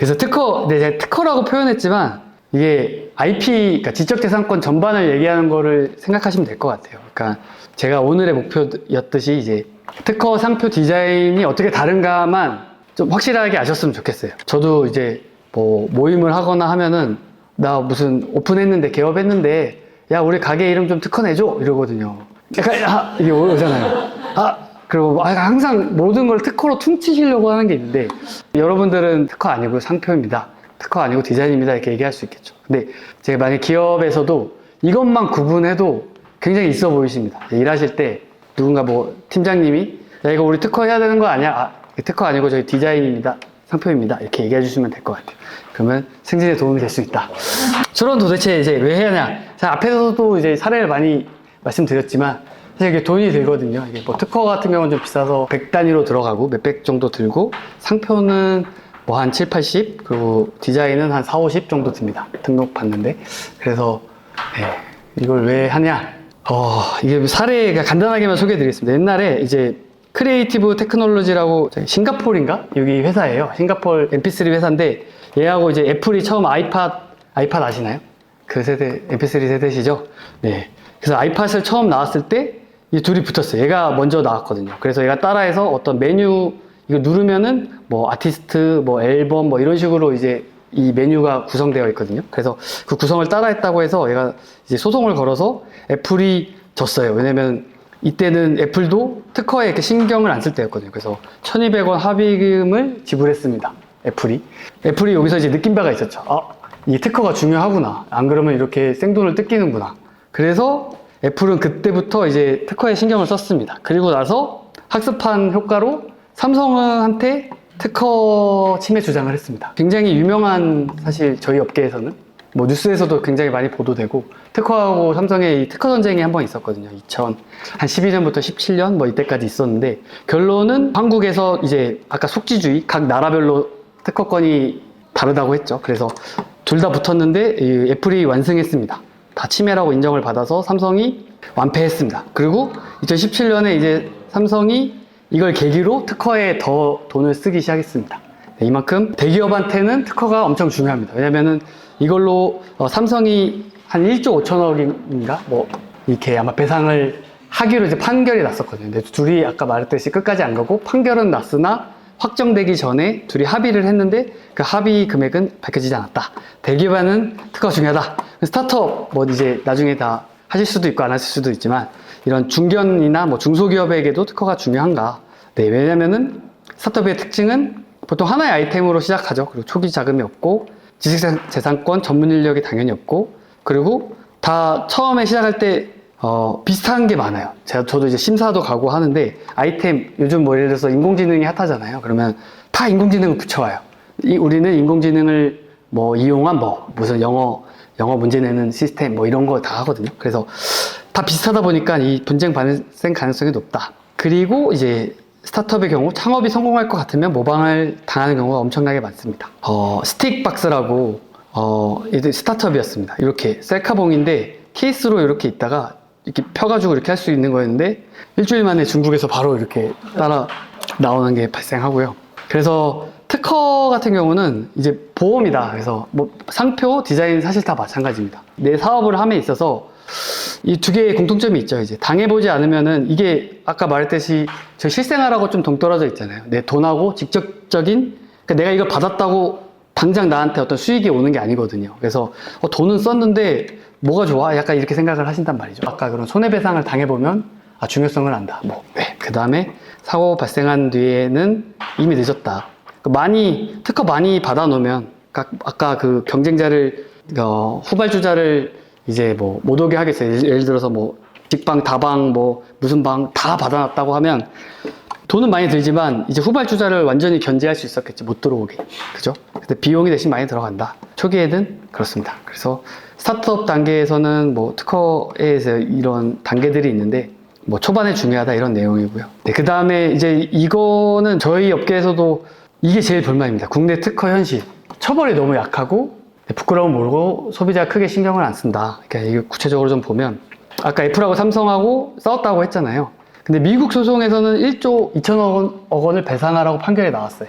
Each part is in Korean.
그래서 네, 제가 특허라고 표현했지만 이게 IP, 그러니까 지적재산권 전반을 얘기하는 거를 생각하시면 될 것 같아요. 그러니까 제가 오늘의 목표였듯이 이제 특허 상표 디자인이 어떻게 다른가만 좀 확실하게 아셨으면 좋겠어요. 저도 이제 뭐 모임을 하거나 하면은 나 무슨 오픈했는데 개업했는데 야 우리 가게 이름 좀 특허 내줘 이러거든요. 약간 이게 오잖아요. 그리고 항상 모든 걸 특허로 퉁치시려고 하는 게 있는데 여러분들은 특허 아니고 상표입니다. 특허 아니고 디자인입니다. 이렇게 얘기할 수 있겠죠. 근데 제가 만약 기업에서도 이것만 구분해도 굉장히 있어 보이십니다. 일하실 때 누군가 뭐 팀장님이 야 이거 우리 특허 해야 되는 거 아니야? 특허 아니고 저희 디자인입니다. 상표입니다. 이렇게 얘기해 주시면 될 것 같아요. 그러면 승진에 도움이 될 수 있다. 저런 도대체 이제 왜 해야 하냐? 자, 앞에서도 이제 사례를 많이 말씀드렸지만 사실 이게 돈이 들거든요. 이게 뭐 특허 같은 경우는 좀 비싸서 100 단위로 들어가고 몇백 정도 들고 상표는 뭐 한 7, 80 그리고 디자인은 한 4, 50 정도 듭니다. 등록 받는데. 그래서 이걸 왜 하냐? 이게 사례가 간단하게만 소개해 드리겠습니다. 옛날에 이제 크리에이티브 테크놀로지라고 싱가포르인가? 여기 회사예요. 싱가포르 MP3 회사인데 얘하고 이제 애플이 처음 아이팟 아시나요? 그 세대, MP3 세대시죠? 네. 그래서 아이팟을 처음 나왔을 때 이 둘이 붙었어요. 얘가 먼저 나왔거든요. 그래서 얘가 따라해서 어떤 메뉴 이거 누르면은 뭐 아티스트, 뭐 앨범 뭐 이런 식으로 이제 이 메뉴가 구성되어 있거든요. 그래서 그 구성을 따라했다고 해서 얘가 이제 소송을 걸어서 애플이 졌어요. 왜냐면 이때는 애플도 특허에 이렇게 신경을 안 쓸 때였거든요. 그래서 1200원 합의금을 지불했습니다. 애플이 여기서 이제 느낀 바가 있었죠. 이 특허가 중요하구나. 안 그러면 이렇게 생돈을 뜯기는구나. 그래서 애플은 그때부터 이제 특허에 신경을 썼습니다. 그리고 나서 학습한 효과로 삼성한테 특허 침해 주장을 했습니다. 굉장히 유명한 사실 저희 업계에서는 뭐 뉴스에서도 굉장히 많이 보도되고 특허하고 삼성의 이 특허 전쟁이 한 번 있었거든요. 한 12년부터 17년 뭐 이때까지 있었는데 결론은 한국에서 이제 아까 속지주의 각 나라별로 특허권이 다르다고 했죠. 그래서 둘 다 붙었는데 이 애플이 완승했습니다. 다 침해라고 인정을 받아서 삼성이 완패했습니다. 그리고 2017년에 이제 삼성이 이걸 계기로 특허에 더 돈을 쓰기 시작했습니다. 이만큼 대기업한테는 특허가 엄청 중요합니다. 왜냐면은 이걸로 삼성이 한 1조 5천억인가 뭐 이렇게 아마 배상을 하기로 이제 판결이 났었거든요. 근데 둘이 아까 말했듯이 끝까지 안 가고 판결은 났으나 확정되기 전에 둘이 합의를 했는데 그 합의 금액은 밝혀지지 않았다. 대기업에는 특허가 중요하다. 스타트업 뭐 이제 나중에 다 하실 수도 있고 안 하실 수도 있지만 이런 중견이나 뭐 중소기업에게도 특허가 중요한가? 네, 왜냐면은 스타트업의 특징은 보통 하나의 아이템으로 시작하죠. 그리고 초기 자금이 없고 지식재산권 전문 인력이 당연히 없고 그리고 다 처음에 시작할 때 비슷한 게 많아요. 저도 이제 심사도 가고 하는데 아이템 요즘 뭐 예를 들어서 인공지능이 핫하잖아요. 그러면 다 인공지능을 붙여와요. 우리는 인공지능을 뭐 이용한 뭐 무슨 영어 문제 내는 시스템 뭐 이런 거 다 하거든요. 그래서 다 비슷하다 보니까 이 분쟁 발생 가능성이 높다. 그리고 이제 스타트업의 경우 창업이 성공할 것 같으면 모방을 당하는 경우가 엄청나게 많습니다. 스틱박스라고 스타트업이었습니다. 이렇게 셀카봉인데 케이스로 이렇게 있다가 이렇게 펴가지고 이렇게 할 수 있는 거였는데 일주일 만에 중국에서 바로 이렇게 따라 나오는 게 발생하고요. 그래서 특허 같은 경우는 이제 보험이다. 그래서 뭐 상표, 디자인 사실 다 마찬가지입니다. 내 사업을 함에 있어서 이 두 개의 공통점이 있죠. 이제 당해보지 않으면은 이게 아까 말했듯이 저 실생활하고 좀 동떨어져 있잖아요. 내 돈하고 직접적인 그러니까 내가 이걸 받았다고 당장 나한테 어떤 수익이 오는 게 아니거든요. 그래서 돈은 썼는데 뭐가 좋아? 약간 이렇게 생각을 하신단 말이죠. 아까 그런 손해배상을 당해보면 중요성을 안다. 그 다음에 사고 발생한 뒤에는 이미 늦었다. 특허 많이 받아놓으면 아까 그 경쟁자를 후발주자를 이제 뭐 못 오게 하겠어요. 예를 들어서 뭐 직방, 다방, 뭐 무슨 방 다 받아놨다고 하면 돈은 많이 들지만 이제 후발주자를 완전히 견제할 수 있었겠지. 못 들어오게. 그죠? 근데 비용이 대신 많이 들어간다. 초기에는 그렇습니다. 그래서 스타트업 단계에서는 뭐 특허에서 이런 단계들이 있는데 뭐 초반에 중요하다 이런 내용이고요. 네, 그 다음에 이제 이거는 저희 업계에서도 이게 제일 불만입니다. 국내 특허 현실. 처벌이 너무 약하고 부끄러움 모르고 소비자가 크게 신경을 안 쓴다. 그러니까 이게 구체적으로 좀 보면 아까 애플하고 삼성하고 싸웠다고 했잖아요. 근데 미국 소송에서는 1조 2천억 원을 배상하라고 판결이 나왔어요.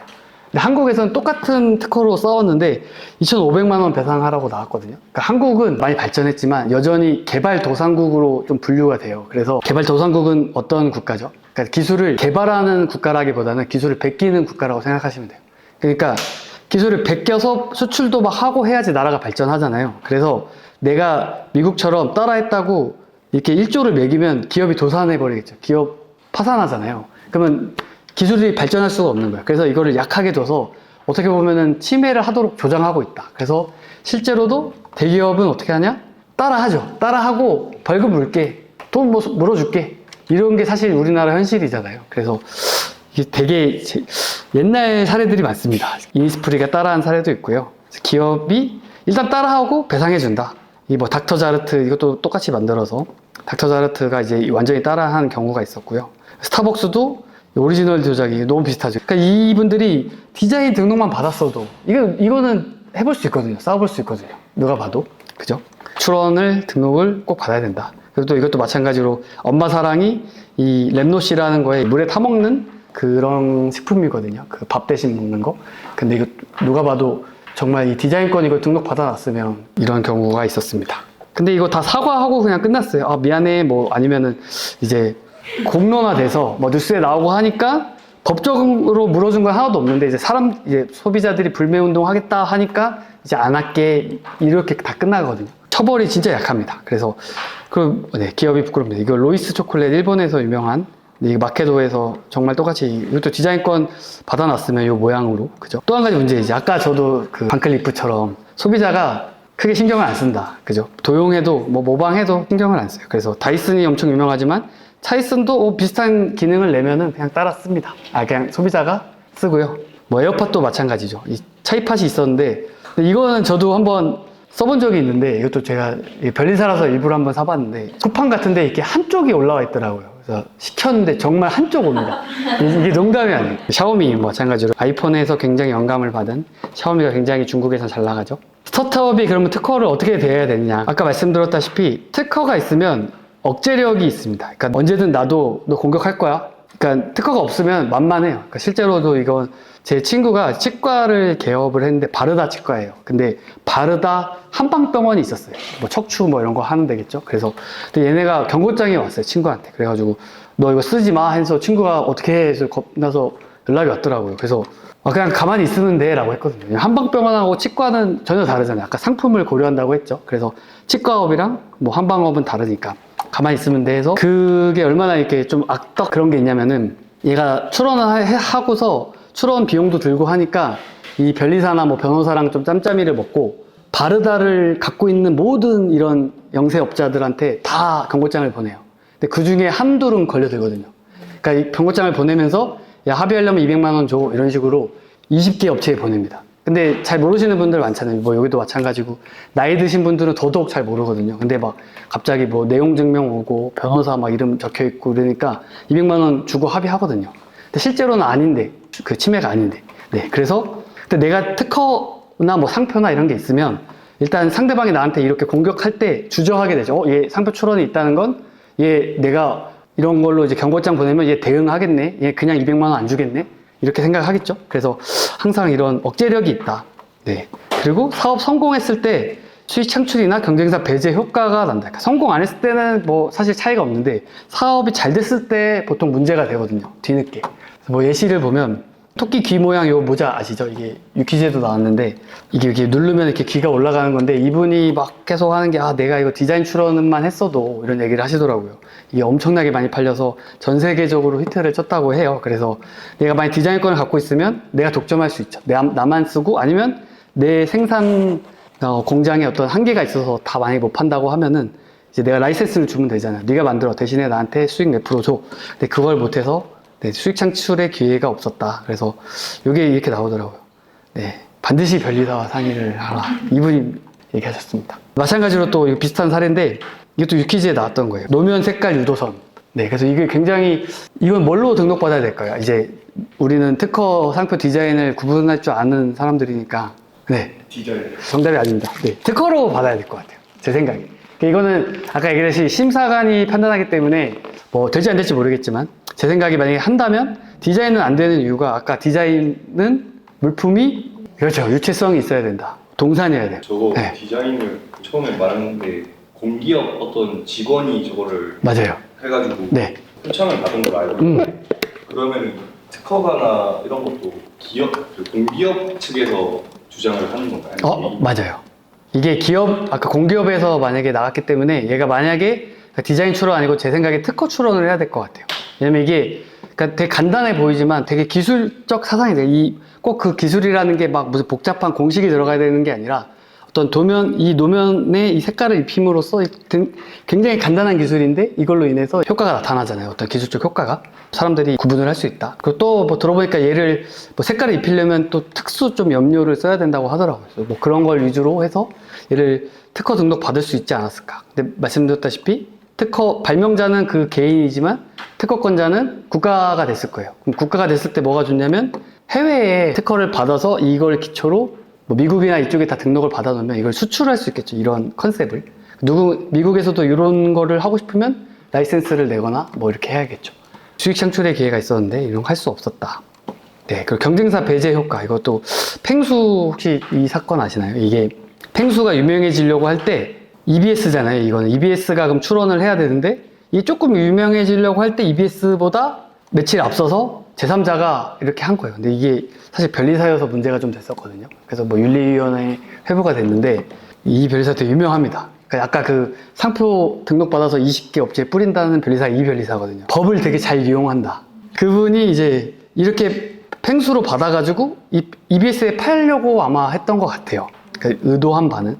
근데 한국에서는 똑같은 특허로 싸웠는데 2,500만 원 배상하라고 나왔거든요. 그러니까 한국은 많이 발전했지만 여전히 개발도상국으로 좀 분류가 돼요. 그래서 개발도상국은 어떤 국가죠? 그러니까 기술을 개발하는 국가라기보다는 기술을 베끼는 국가라고 생각하시면 돼요. 그러니까 기술을 베껴서 수출도 막 하고 해야지 나라가 발전하잖아요. 그래서 내가 미국처럼 따라했다고 이렇게 1조를 매기면 기업이 도산해버리겠죠. 기업 파산하잖아요. 그러면 기술이 발전할 수가 없는 거예요. 그래서 이거를 약하게 둬서 어떻게 보면은 침해를 하도록 조장하고 있다. 그래서 실제로도 대기업은 어떻게 하냐? 따라하죠. 따라하고 벌금 물게, 돈 뭐 물어줄게. 이런 게 사실 우리나라 현실이잖아요. 그래서 이게 되게 옛날 사례들이 많습니다. 이니스프리가 따라한 사례도 있고요. 기업이 일단 따라하고 배상해준다. 이 뭐 닥터자르트 이것도 똑같이 만들어서 닥터자르트가 이제 완전히 따라한 경우가 있었고요. 스타벅스도 오리지널 조작이 너무 비슷하죠. 그러니까 이분들이 디자인 등록만 받았어도 이거는 해볼 수 있거든요. 싸워볼 수 있거든요. 누가 봐도 그죠? 출원을 등록을 꼭 받아야 된다. 그리고 또 이것도 마찬가지로 엄마 사랑이 이 랩노시라는 거에 물에 타먹는 그런 식품이거든요. 그 밥 대신 먹는 거. 근데 이거 누가 봐도 정말 이 디자인권 이거 등록 받아놨으면 이런 경우가 있었습니다. 근데 이거 다 사과하고 그냥 끝났어요. 아, 미안해. 뭐 아니면은 이제 공론화돼서 뭐 뉴스에 나오고 하니까 법적으로 물어준 건 하나도 없는데 이제 소비자들이 불매운동 하겠다 하니까 이제 안 할게 이렇게 다 끝나거든요. 처벌이 진짜 약합니다. 그래서 기업이 부끄럽니다. 이거 로이스 초콜릿 일본에서 유명한 이 마케도에서 정말 똑같이 이것도 디자인권 받아놨으면 이 모양으로 그죠? 또 한 가지 문제 이제 아까 저도 그 반클리프처럼 소비자가 크게 신경을 안 쓴다. 그죠? 도용해도 뭐 모방해도 신경을 안 써요. 그래서 다이슨이 엄청 유명하지만 차이슨도 비슷한 기능을 내면은 그냥 따라 씁니다. 그냥 소비자가 쓰고요. 뭐 에어팟도 마찬가지죠. 이 차이팟이 있었는데 이거는 저도 한번 써본 적이 있는데 이것도 제가 별리사라서 일부러 한번 사봤는데 쿠팡 같은데 이렇게 한쪽이 올라와 있더라고요. 그래서 시켰는데 정말 한쪽 옵니다. 이게 농담이 아니에요. 샤오미 마찬가지로 아이폰에서 굉장히 영감을 받은 샤오미가 굉장히 중국에서 잘 나가죠. 스타트업이 그러면 특허를 어떻게 대해야 되느냐. 아까 말씀드렸다시피 특허가 있으면 억제력이 있습니다. 그러니까 언제든 나도 너 공격할 거야. 그러니까 특허가 없으면 만만해요. 그러니까 실제로도 이건 제 친구가 치과를 개업을 했는데 바르다 치과예요. 근데 바르다 한방병원이 있었어요. 뭐 척추 뭐 이런 거 하는 데겠죠. 그래서 얘네가 경고장이 왔어요. 친구한테. 그래가지고 너 이거 쓰지 마 해서 친구가 어떻게 해 해서 겁나서 연락이 왔더라고요. 그래서 그냥 가만히 있으면 돼 라고 했거든요. 한방병원하고 치과는 전혀 다르잖아요. 아까 상품을 고려한다고 했죠. 그래서 치과업이랑 뭐 한방업은 다르니까 가만히 있으면 돼 해서 그게 얼마나 이렇게 좀 악덕 그런 게 있냐면은 얘가 출원을 하고서 출원 비용도 들고 하니까 이 변리사나 뭐 변호사랑 좀 짬짬이를 먹고 바르다를 갖고 있는 모든 이런 영세업자들한테 다 경고장을 보내요. 근데 그 중에 한둘은 걸려들거든요. 그러니까 이 경고장을 보내면서 야 합의하려면 200만 원 줘 이런 식으로 20개 업체에 보냅니다. 근데 잘 모르시는 분들 많잖아요. 뭐 여기도 마찬가지고 나이 드신 분들은 더더욱 잘 모르거든요. 근데 막 갑자기 뭐 내용 증명 오고 변호사 막 이름 적혀 있고 그러니까 200만 원 주고 합의하거든요. 근데 실제로는 아닌데 그 침해가 아닌데. 네. 그래서 근데 내가 특허나 뭐 상표나 이런 게 있으면 일단 상대방이 나한테 이렇게 공격할 때 주저하게 되죠. 얘 상표 출원이 있다는 건 얘 내가 이런 걸로 이제 경고장 보내면 얘 대응하겠네. 얘 그냥 200만 원 안 주겠네. 이렇게 생각하겠죠. 그래서 항상 이런 억제력이 있다. 네. 그리고 사업 성공했을 때 수익 창출이나 경쟁사 배제 효과가 난다. 그러니까 성공 안 했을 때는 뭐 사실 차이가 없는데 사업이 잘 됐을 때 보통 문제가 되거든요. 뒤늦게. 뭐 예시를 보면 토끼 귀 모양 요 모자 아시죠? 이게 유퀴즈에도 나왔는데 이게 이렇게 누르면 이렇게 귀가 올라가는 건데 이분이 막 계속 하는 게 내가 이거 디자인 출원만 했어도 이런 얘기를 하시더라고요. 이게 엄청나게 많이 팔려서 전 세계적으로 히트를 쳤다고 해요. 그래서 내가 만약 디자인권을 갖고 있으면 내가 독점할 수 있죠. 나만 쓰고 아니면 내 생산 공장에 어떤 한계가 있어서 다 만약에 못 판다고 하면은 이제 내가 라이센스를 주면 되잖아요. 네가 만들어 대신에 나한테 수익 몇 프로 줘. 근데 그걸 못해서 수익 창출의 기회가 없었다. 그래서 이게 이렇게 나오더라고요. 네, 반드시 변리사와 상의를 하라. 이분이 얘기하셨습니다. 마찬가지로 또 비슷한 사례인데 이것도 유퀴즈에 나왔던 거예요. 노면 색깔 유도선. 네, 그래서 이게 굉장히 이건 뭘로 등록받아야 될까요? 이제 우리는 특허 상표 디자인을 구분할 줄 아는 사람들이니까 네, 디자인. 정답이 아닙니다. 네, 특허로 받아야 될 것 같아요. 제 생각에. 이거는 아까 얘기했듯이 심사관이 판단하기 때문에 뭐 될지 안 될지 모르겠지만 제 생각에 만약에 한다면 디자인은 안 되는 이유가 아까 디자인은 물품이 그렇죠. 유체성이 있어야 된다. 동산이어야 돼요. 저거 네. 디자인을 처음에 말하는데 공기업 어떤 직원이 저거를 맞아요. 해가지고 네. 표창을 받은 걸 알고 있는데 그러면은 특허가나 이런 것도 기업, 그 공기업 측에서 주장을 하는 건가요? 맞아요. 이게 기업, 아까 공기업에서 만약에 나갔기 때문에 얘가 만약에 디자인 출원 아니고 제 생각에 특허 출원을 해야 될 것 같아요. 왜냐면 이게 그러니까 되게 간단해 보이지만 되게 기술적 사상이 돼요. 꼭 그 기술이라는 게 막 무슨 복잡한 공식이 들어가야 되는 게 아니라 어떤 이 노면에 이 색깔을 입힘으로써 굉장히 간단한 기술인데 이걸로 인해서 효과가 나타나잖아요. 어떤 기술적 효과가. 사람들이 구분을 할 수 있다. 그리고 또 뭐 들어보니까 얘를 뭐 색깔을 입히려면 또 특수 좀 염료를 써야 된다고 하더라고요. 그래서 뭐 그런 걸 위주로 해서 얘를 특허 등록 받을 수 있지 않았을까. 근데 말씀드렸다시피 특허 발명자는 그 개인이지만 특허권자는 국가가 됐을 거예요. 그럼 국가가 됐을 때 뭐가 좋냐면 해외에 특허를 받아서 이걸 기초로 뭐 미국이나 이쪽에 다 등록을 받아 놓으면 이걸 수출할 수 있겠죠. 이런 컨셉을. 미국에서도 이런 거를 하고 싶으면 라이센스를 내거나 뭐 이렇게 해야겠죠. 수익 창출의 기회가 있었는데 이런 거 할 수 없었다. 네, 그리고 경쟁사 배제 효과. 이것도 팽수 혹시 이 사건 아시나요? 이게 팽수가 유명해지려고 할 때 EBS잖아요. 이거는 EBS가 그럼 출원을 해야 되는데 이게 조금 유명해지려고 할 때 EBS보다 며칠 앞서서 제3자가 이렇게 한 거예요. 근데 이게 사실 변리사여서 문제가 좀 됐었거든요. 그래서 뭐 윤리위원회에 회부가 됐는데 이 변리사 되게 유명합니다. 그러니까 아까 그 상표 등록받아서 20개 업체에 뿌린다는 변리사가 이 변리사거든요. 법을 되게 잘 이용한다. 그분이 이제 이렇게 팽수로 받아가지고 EBS에 팔려고 아마 했던 것 같아요. 그러니까 의도한 바는.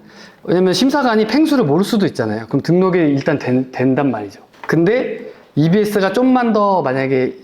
왜냐면 심사관이 팽수를 모를 수도 있잖아요. 그럼 등록이 일단 된단 말이죠. 근데 EBS가 좀만 더 만약에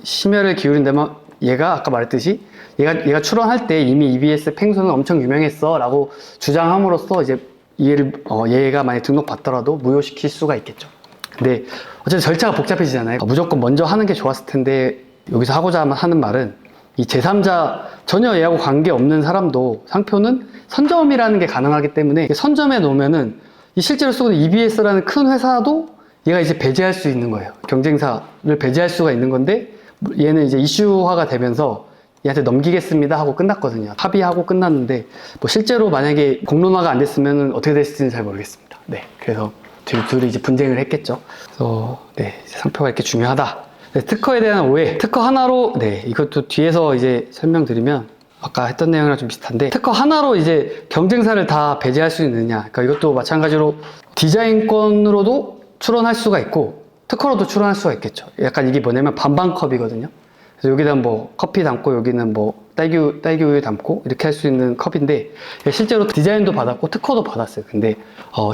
심혈을 기울인다면 얘가 아까 말했듯이 얘가 출원할 때 이미 EBS 팽수는 엄청 유명했어 라고 주장함으로써 이제 얘가 만약 등록받더라도 무효시킬 수가 있겠죠. 근데 어쨌든 절차가 복잡해지잖아요. 무조건 먼저 하는 게 좋았을 텐데 여기서 하고자 하는 말은 이 제3자 전혀 얘하고 관계없는 사람도 상표는 선점이라는 게 가능하기 때문에 선점해 놓으면은 실제로 쓰고 있는 EBS라는 큰 회사도 얘가 이제 배제할 수 있는 거예요. 경쟁사를 배제할 수가 있는 건데 얘는 이제 이슈화가 되면서 얘한테 넘기겠습니다 하고 끝났거든요. 합의하고 끝났는데 뭐 실제로 만약에 공론화가 안 됐으면 어떻게 됐을지는 잘 모르겠습니다. 네, 그래서 둘이 이제 분쟁을 했겠죠. 그래서 네, 상표가 이렇게 중요하다. 네, 특허에 대한 오해. 특허 하나로 네, 이것도 뒤에서 이제 설명드리면 아까 했던 내용이랑 좀 비슷한데 특허 하나로 이제 경쟁사를 다 배제할 수 있느냐. 그러니까 이것도 마찬가지로 디자인권으로도 출원할 수가 있고 특허로도 출원할 수가 있겠죠. 약간 이게 뭐냐면 반반컵이거든요. 그래서 여기다 뭐 커피 담고 여기는 뭐 딸기 우유 담고 이렇게 할 수 있는 컵인데 실제로 디자인도 받았고 특허도 받았어요. 근데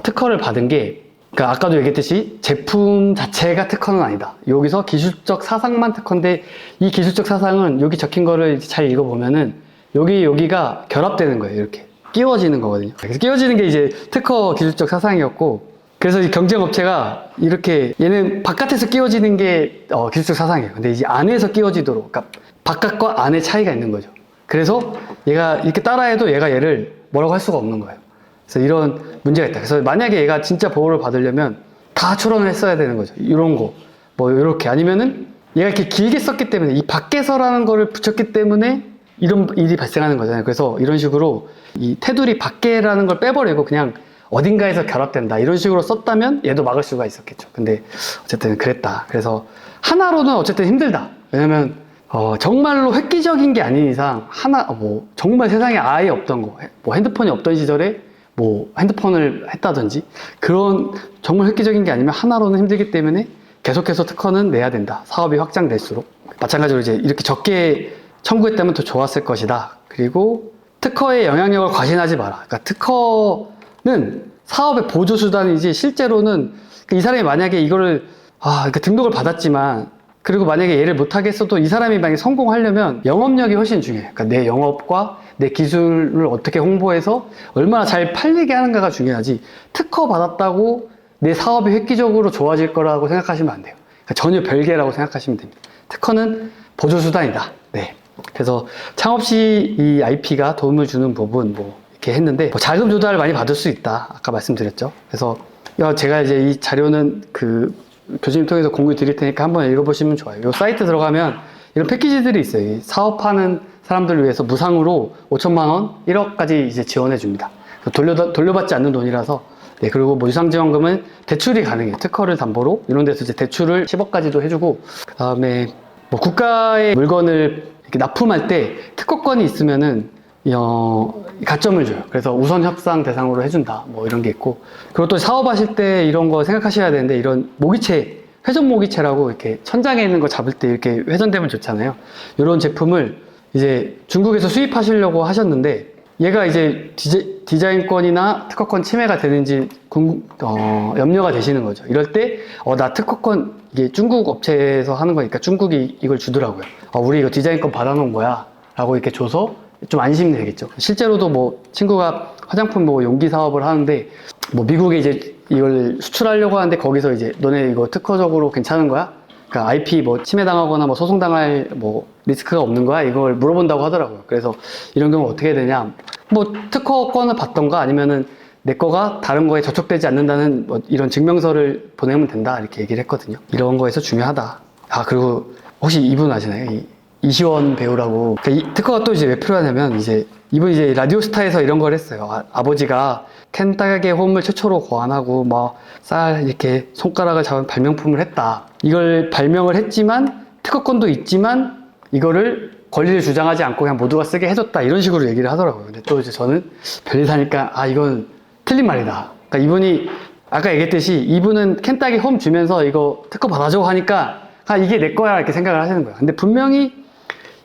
특허를 받은 게 그러니까 아까도 얘기했듯이 제품 자체가 특허는 아니다. 여기서 기술적 사상만 특허인데 이 기술적 사상은 여기 적힌 거를 잘 읽어보면은 여기가 결합되는 거예요. 이렇게 끼워지는 거거든요. 그래서 끼워지는 게 이제 특허 기술적 사상이었고 그래서 이 경쟁업체가 이렇게 얘는 바깥에서 끼워지는 게 기술적 사상이에요. 근데 이제 안에서 끼워지도록 그러니까 바깥과 안의 차이가 있는 거죠. 그래서 얘가 이렇게 따라해도 얘를 뭐라고 할 수가 없는 거예요. 그래서 이런 문제가 있다. 그래서 만약에 얘가 진짜 보호를 받으려면 다 출원을 했어야 되는 거죠. 이런 거 뭐 이렇게 아니면은 얘가 이렇게 길게 썼기 때문에 이 밖에서라는 거를 붙였기 때문에 이런 일이 발생하는 거잖아요. 그래서 이런 식으로 이 테두리 밖에라는 걸 빼버리고 그냥 어딘가에서 결합된다 이런 식으로 썼다면 얘도 막을 수가 있었겠죠. 근데 어쨌든 그랬다. 그래서 하나로는 어쨌든 힘들다. 왜냐면 정말로 획기적인 게 아닌 이상 뭐 정말 세상에 아예 없던 거, 뭐 핸드폰이 없던 시절에 뭐 핸드폰을 했다든지 그런 정말 획기적인 게 아니면 하나로는 힘들기 때문에 계속해서 특허는 내야 된다. 사업이 확장될수록 마찬가지로 이제 이렇게 적게 청구했다면 더 좋았을 것이다. 그리고 특허의 영향력을 과신하지 마라. 그러니까 특허는 사업의 보조 수단이지 실제로는 이 사람이 만약에 이거를 그러니까 등록을 받았지만 그리고 만약에 얘를 못하게 했어도 이 사람이 만약에 성공하려면 영업력이 훨씬 중요해요. 그러니까 내 영업과 내 기술을 어떻게 홍보해서 얼마나 잘 팔리게 하는가가 중요하지 특허 받았다고 내 사업이 획기적으로 좋아질 거라고 생각하시면 안 돼요. 그러니까 전혀 별개라고 생각하시면 됩니다. 특허는 보조 수단이다. 네. 그래서 창업 시 이 IP가 도움을 주는 부분 뭐 이렇게 했는데 뭐 자금 조달을 많이 받을 수 있다. 아까 말씀드렸죠. 그래서 제가 이제 이 자료는 그 교수님 통해서 공유 드릴 테니까 한번 읽어보시면 좋아요. 이 사이트 들어가면 이런 패키지들이 있어요. 사업하는 사람들을 위해서 무상으로 5천만 원, 1억까지 이제 지원해 줍니다. 돌려받지 않는 돈이라서. 네, 그리고 뭐 유상지원금은 대출이 가능해요. 특허를 담보로 이런 데서 이제 대출을 10억까지도 해주고, 그 다음에 뭐 국가의 물건을 이렇게 납품할 때 특허권이 있으면은 가점을 줘요. 그래서 우선 협상 대상으로 해준다. 뭐 이런 게 있고, 그리고 또 사업하실 때 이런 거 생각하셔야 되는데, 이런 모기채, 회전 모기채라고 이렇게 천장에 있는 거 잡을 때 이렇게 회전되면 좋잖아요. 이런 제품을 이제 중국에서 수입하시려고 하셨는데, 얘가 이제 디자인권이나 특허권 침해가 되는지 염려가 되시는 거죠. 이럴 때, 나 특허권, 이게 중국 업체에서 하는 거니까 중국이 이걸 주더라고요. 우리 이거 디자인권 받아놓은 거야. 라고 이렇게 줘서 좀 안심이 되겠죠. 실제로도 뭐 친구가 화장품 뭐 용기 사업을 하는데, 뭐 미국에 이제 이걸 수출하려고 하는데, 거기서 이제 너네 이거 특허적으로 괜찮은 거야? 그러니까 IP 뭐 침해당하거나 뭐 소송당할 뭐 리스크가 없는 거야? 이걸 물어본다고 하더라고요. 그래서 이런 경우 어떻게 해야 되냐? 뭐 특허권을 받던가 아니면은 내 거가 다른 거에 저촉되지 않는다는 뭐 이런 증명서를 보내면 된다, 이렇게 얘기를 했거든요. 이런 거에서 중요하다. 그리고 혹시 이분 아시나요? 이시원 배우라고. 그러니까 이 특허가 또 이제 왜 필요하냐면, 이제 이분 이제 라디오스타에서 이런 걸 했어요. 아버지가 켄타의 홈을 최초로 고안하고 뭐 쌀 이렇게 손가락을 잡은 발명품을 했다. 이걸 발명을 했지만 특허권도 있지만 이거를 권리를 주장하지 않고 그냥 모두가 쓰게 해줬다, 이런 식으로 얘기를 하더라고요. 근데 또 이제 저는 변리사니까 이건 틀린 말이다. 그러니까 이분이 아까 얘기했듯이 이분은 켄타기 홈 주면서 이거 특허 받아줘 하니까 이게 내 거야 이렇게 생각을 하시는 거예요. 근데 분명히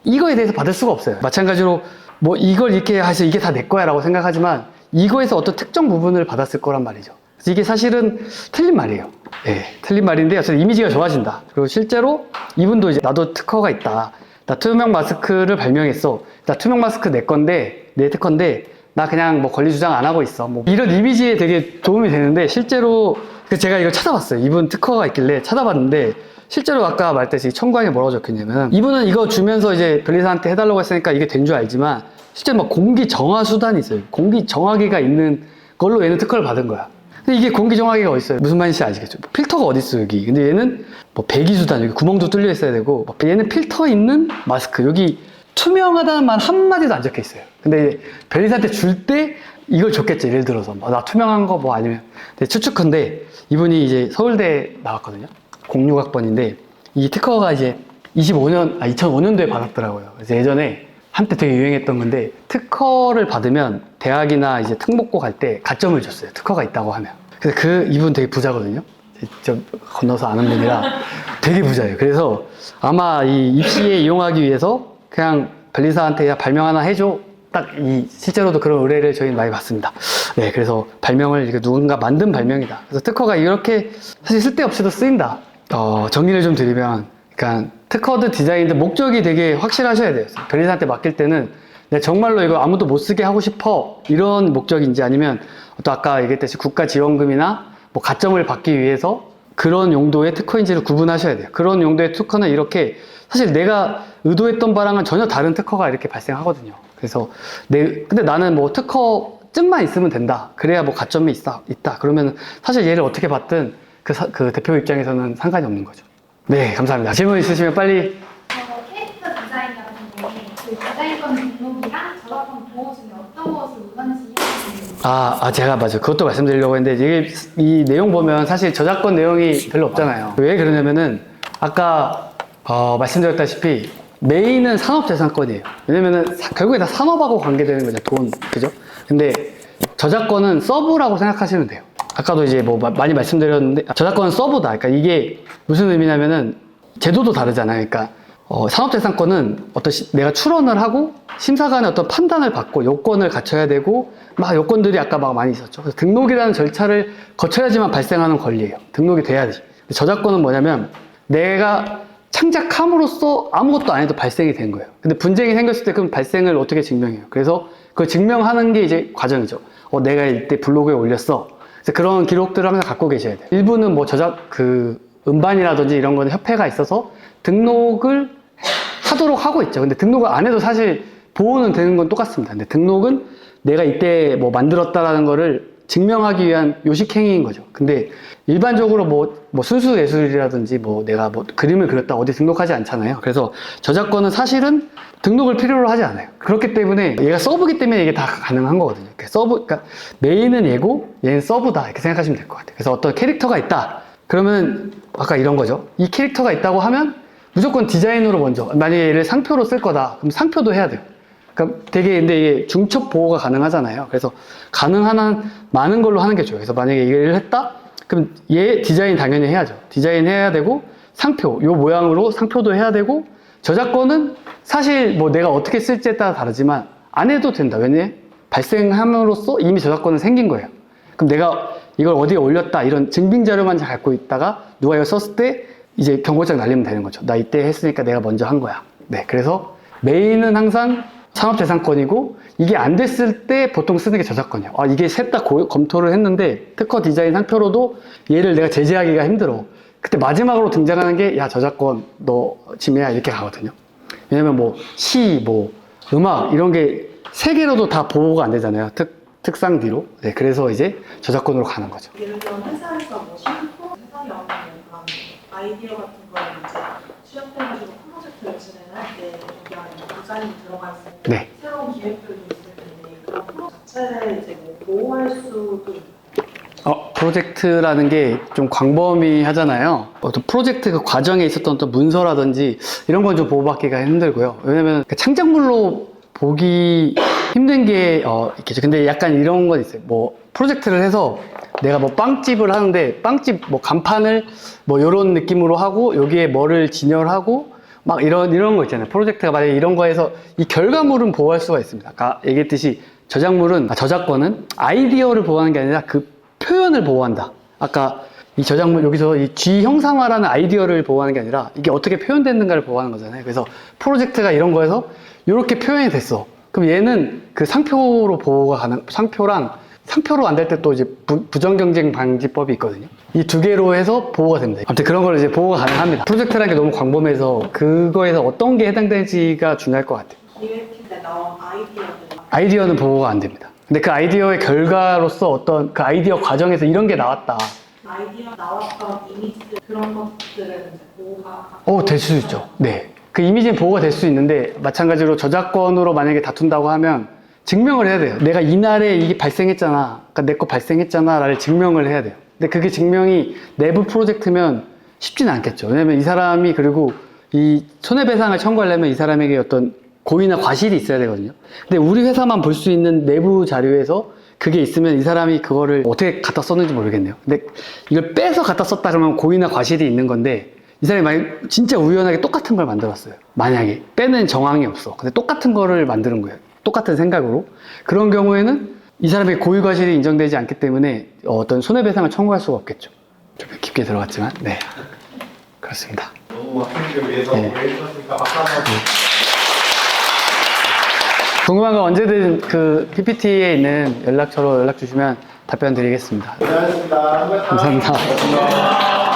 이거에 대해서 받을 수가 없어요. 마찬가지로 뭐 이걸 이렇게 해서 이게 다 내 거야 라고 생각하지만 이거에서 어떤 특정 부분을 받았을 거란 말이죠. 그래서 이게 사실은 틀린 말이에요. 예, 틀린 말인데 어쨌든 이미지가 좋아진다. 그리고 실제로 이분도 이제 나도 특허가 있다. 나 투명 마스크를 발명했어. 나 투명 마스크 내 건데, 내 특허인데 나 그냥 뭐 권리 주장 안 하고 있어. 뭐 이런 이미지에 되게 도움이 되는데, 실제로 제가 이걸 찾아봤어요. 이분 특허가 있길래 찾아봤는데, 실제로 아까 말했듯이 청구항에 뭐라고 적혀있냐면, 이분은 이거 주면서 이제 변리사한테 해달라고 했으니까 이게 된 줄 알지만 실제로 막 공기 정화 수단이 있어요. 공기 정화기가 있는 걸로 얘는 특허를 받은 거야. 근데 이게 공기 정화기가 어디 있어요? 무슨 말인지 아시겠죠? 필터가 어디 있어 여기. 근데 얘는 뭐 배기 수단, 여기 구멍도 뚫려 있어야 되고, 얘는 필터 있는 마스크, 여기 투명하다는 말 한마디도 안 적혀 있어요. 근데 변리사한테 줄 때 이걸 줬겠죠. 예를 들어서 나 투명한 거 뭐 아니면. 근데 추측컨대 이분이 이제 서울대 나왔거든요. 06학번인데 이 특허가 이제 2005년도에 받았더라고요. 그래서 예전에 한때 되게 유행했던 건데, 특허를 받으면 대학이나 이제 특목고 갈 때 가점을 줬어요. 특허가 있다고 하면. 그래서 이분 되게 부자거든요. 직접 건너서 아는 분이라 되게 부자예요. 그래서 아마 이 입시에 이용하기 위해서 그냥 변리사한테 야 발명 하나 해줘. 딱 실제로도 그런 의뢰를 저희는 많이 받습니다. 네, 그래서 발명을 이렇게 누군가 만든 발명이다. 그래서 특허가 이렇게 사실 쓸데없이도 쓰인다. 정리를 좀 드리면, 그러니까 특허든 디자인든 목적이 되게 확실하셔야 돼요. 변리사한테 맡길 때는 내가 정말로 이거 아무도 못 쓰게 하고 싶어, 이런 목적인지, 아니면 또 아까 얘기했듯이 국가 지원금이나 뭐 가점을 받기 위해서 그런 용도의 특허인지를 구분하셔야 돼요. 그런 용도의 특허는 이렇게 사실 내가 의도했던 바랑은 전혀 다른 특허가 이렇게 발생하거든요. 그래서 근데 나는 뭐 특허증만 있으면 된다. 그래야 뭐 가점이 있다. 그러면 사실 얘를 어떻게 받든 그 대표 입장에서는 상관이 없는 거죠. 네, 감사합니다. 질문 있으시면 빨리. 캐릭터 디자인 같은 경우에 그 디자인권 등록이랑 저작권 보호 중에 어떤 것을 우선시 해야 되는지. 제가 맞아요. 그것도 말씀드리려고 했는데, 이게 이 내용 보면 사실 저작권 내용이 별로 없잖아요. 왜 그러냐면은 아까 말씀드렸다시피 메인은 산업재산권이에요. 왜냐면은 결국에 다 산업하고 관계되는 거죠. 돈, 그죠? 근데 저작권은 서브라고 생각하시면 돼요. 아까도 이제 뭐 많이 말씀드렸는데, 저작권은 서브다. 그러니까 이게 무슨 의미냐면은 제도도 다르잖아요. 그러니까 산업재산권은 내가 출원을 하고 심사관의 어떤 판단을 받고 요건을 갖춰야 되고, 막 요건들이 아까 막 많이 있었죠. 그래서 등록이라는 절차를 거쳐야지만 발생하는 권리예요. 등록이 돼야지. 저작권은 뭐냐면 내가 창작함으로써 아무것도 안 해도 발생이 된 거예요. 근데 분쟁이 생겼을 때 그럼 발생을 어떻게 증명해요? 그래서 그걸 증명하는 게 이제 과정이죠. 내가 이때 블로그에 올렸어. 그래서 그런 기록들을 항상 갖고 계셔야 돼요. 일부는 뭐 음반이라든지 이런 거는 협회가 있어서 등록을 하도록 하고 있죠. 근데 등록을 안 해도 사실 보호는 되는 건 똑같습니다. 근데 등록은 내가 이때 뭐 만들었다라는 거를 증명하기 위한 요식행위인 거죠. 근데 일반적으로 뭐 순수 예술이라든지 뭐 내가 뭐 그림을 그렸다 어디 등록하지 않잖아요. 그래서 저작권은 사실은 등록을 필요로 하지 않아요. 그렇기 때문에 얘가 서브기 때문에 이게 다 가능한 거거든요. 그러니까 메인은 얘고 얘는 서브다 이렇게 생각하시면 될 것 같아요. 그래서 어떤 캐릭터가 있다. 그러면 아까 이런 거죠. 이 캐릭터가 있다고 하면 무조건 디자인으로 먼저 만약에 얘를 상표로 쓸 거다. 그럼 상표도 해야 돼요. 그러니까 되게 근데 이게 중첩 보호가 가능하잖아요. 그래서 가능한 한 많은 걸로 하는 게 좋아요. 그래서 만약에 이걸 했다? 그럼 얘 디자인 당연히 해야죠. 디자인 해야 되고 상표, 요 모양으로 상표도 해야 되고 저작권은 사실 뭐 내가 어떻게 쓸지에 따라 다르지만 안 해도 된다. 왜냐? 발생함으로써 이미 저작권은 생긴 거예요. 그럼 내가 이걸 어디에 올렸다 이런 증빙 자료만 잘 갖고 있다가 누가 이걸 썼을 때 이제 경고장 날리면 되는 거죠. 나 이때 했으니까 내가 먼저 한 거야. 네, 그래서 메인은 항상 산업재산권이고 이게 안 됐을 때 보통 쓰는 게 저작권이에요. 아, 이게 셋 다 검토를 했는데 특허 디자인 상표로도 얘를 내가 제재하기가 힘들어. 그때 마지막으로 등장하는 게 야 저작권 너 침해야 이렇게 가거든요. 왜냐면 뭐 시, 뭐 음악 이런 게 세 개로도 다 보호가 안 되잖아요. 특상 뒤로. 네, 그래서 이제 저작권으로 가는 거죠. 예를 들어 회사에서 뭐 샴푸 세상에 없는 그런 아이디어 같은 거를 이제 취업해가지고 프로젝트를 진행할 때 여기 안에 디자인이 들어가 있을 때 네. 새로운 기획들도 있을 텐데 그런 프로 자체를 이제 뭐 보호할 수도 있고 프로젝트라는 게 좀 광범위하잖아요. 어떤 프로젝트 그 과정에 있었던 어떤 문서라든지 이런 건 좀 보호받기가 힘들고요. 왜냐면 그 창작물로 보기 힘든 게 있겠죠. 근데 약간 이런 건 있어요. 뭐 프로젝트를 해서 내가 뭐 빵집을 하는데 빵집 뭐 간판을 뭐 이런 느낌으로 하고 여기에 뭐를 진열하고 막 이런 거 있잖아요. 프로젝트가 만약에 이런 거에서 이 결과물은 보호할 수가 있습니다. 아까 얘기했듯이 저작권은 아이디어를 보호하는 게 아니라 그 표현을 보호한다. 아까 이 저작물 여기서 이 G 형상화라는 아이디어를 보호하는 게 아니라 이게 어떻게 표현됐는가를 보호하는 거잖아요. 그래서 프로젝트가 이런 거에서 이렇게 표현이 됐어. 그럼 얘는 그 상표로 보호가 상표로 안 될 때 또 이제 부정경쟁 방지법이 있거든요. 이 두 개로 해서 보호가 됩니다. 아무튼 그런 걸 이제 보호가 가능합니다. 프로젝트라는 게 너무 광범해서 그거에서 어떤 게 해당되는지가 중요할 것 같아요. 기획할 때 나온 아이디어는 보호가 안 됩니다. 근데 그 아이디어의 결과로서 어떤 그 아이디어 과정에서 이런 게 나왔다. 아이디어 나왔던 이미지들 그런 것들은 이제 보호가 될 수 있죠. 네. 그 이미지는 보호가 될 수 있는데 마찬가지로 저작권으로 만약에 다툰다고 하면 증명을 해야 돼요. 내가 이날에 이게 발생했잖아. 그러니까 내 거 발생했잖아. 라를 증명을 해야 돼요. 근데 그게 증명이 내부 프로젝트면 쉽지는 않겠죠. 왜냐면 이 사람이 그리고 이 손해배상을 청구하려면 이 사람에게 어떤 고의나 과실이 있어야 되거든요. 근데 우리 회사만 볼 수 있는 내부 자료에서 그게 있으면 이 사람이 그거를 어떻게 갖다 썼는지 모르겠네요. 근데 이걸 빼서 갖다 썼다 그러면 고의나 과실이 있는 건데 이 사람이 만약에 진짜 우연하게 똑같은 걸 만들었어요. 만약에 빼는 정황이 없어. 근데 똑같은 거를 만드는 거예요. 똑같은 생각으로. 그런 경우에는 이 사람의 고의 과실이 인정되지 않기 때문에 어떤 손해배상을 청구할 수가 없겠죠. 좀 깊게 들어갔지만 네 그렇습니다. 너무 학생들 위해서 네. 오래 해주셨으니까 박수 한번 궁금한 거 언제든 그 PPT에 있는 연락처로 연락 주시면 답변 드리겠습니다. 고생하셨습니다. 감사합니다.